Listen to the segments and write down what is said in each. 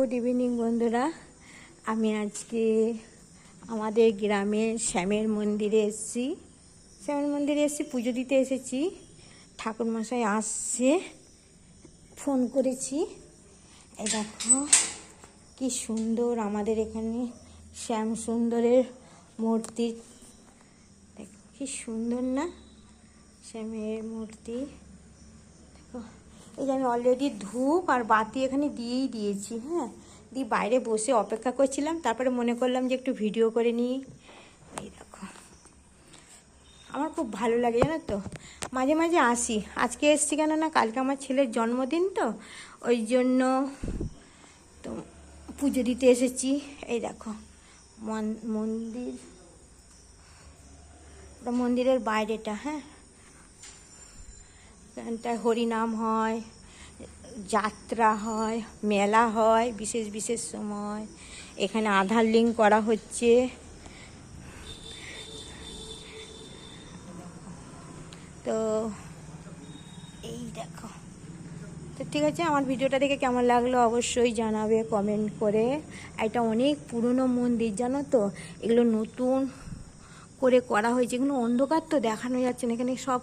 Good evening বন্ধুরা। আমি আজকে আমাদের গ্রামের শ্যামের মন্দিরে এসেছি। পুজো দিতে এসেছি। ঠাকুরমশাই আসছে, ফোন করেছি। এই দেখো কি সুন্দর আমাদের এখানে শ্যাম সুন্দরের মূর্তি। দেখো কি সুন্দর না শ্যামের মূর্তি। দেখো এই যে আমি অলরেডি ধূপ আর বাতি এখানে দিয়েই দিয়েছি। হ্যাঁ, দিয়ে বাইরে বসে অপেক্ষা করছিলাম, তারপরে মনে করলাম যে একটু ভিডিও করে নিই। এই দেখো আমার খুব ভালো লাগে জানো তো, মাঝে মাঝে আসি। আজকে এসছি কেন না, কালকে আমার ছেলের জন্মদিন, তো ওই জন্য তো পুজো দিতে এসেছি। এই দেখো মন্দির, মন্দিরের বাইরেটা। হ্যাঁ, এখানটায় হরিনাম হয়, যাত্রা হয়, মেলা হয় বিশেষ বিশেষ সময়। এখানে আধার লিঙ্ক করা হচ্ছে। তো এই দেখো, তো ঠিক আছে, আমার ভিডিওটা দেখে কেমন লাগলো অবশ্যই জানাবে কমেন্ট করে। এটা অনেক পুরনো মন্দির জানো তো, এগুলো নতুন করে করা হয়েছে। এগুলো অন্ধকার তো দেখানো যাচ্ছে না। এখানে সব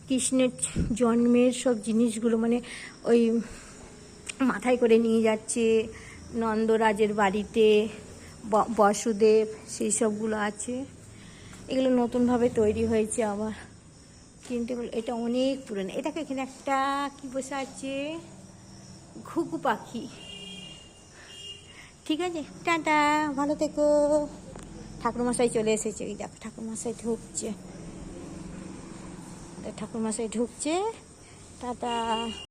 কৃষ্ণের জন্মের সব জিনিসগুলো মানে ওই মাথায় করে নিয়ে যাচ্ছে নন্দরাজের বাড়িতে, বসুদেব, সেই সবগুলো আছে। এগুলো নতুনভাবে তৈরি হয়েছে আবার, কিন্তু এটা অনেক পুরনো। এটাকে এখানে একটা কি বসে আছে, ঘুঘু পাখি। ঠিক আছে, টাটা, ভালো থেকো। ঠাকুরমশাই চলে এসেছে। এই দেখো ঠাকুরমশাই ঢুকছে, টাটা।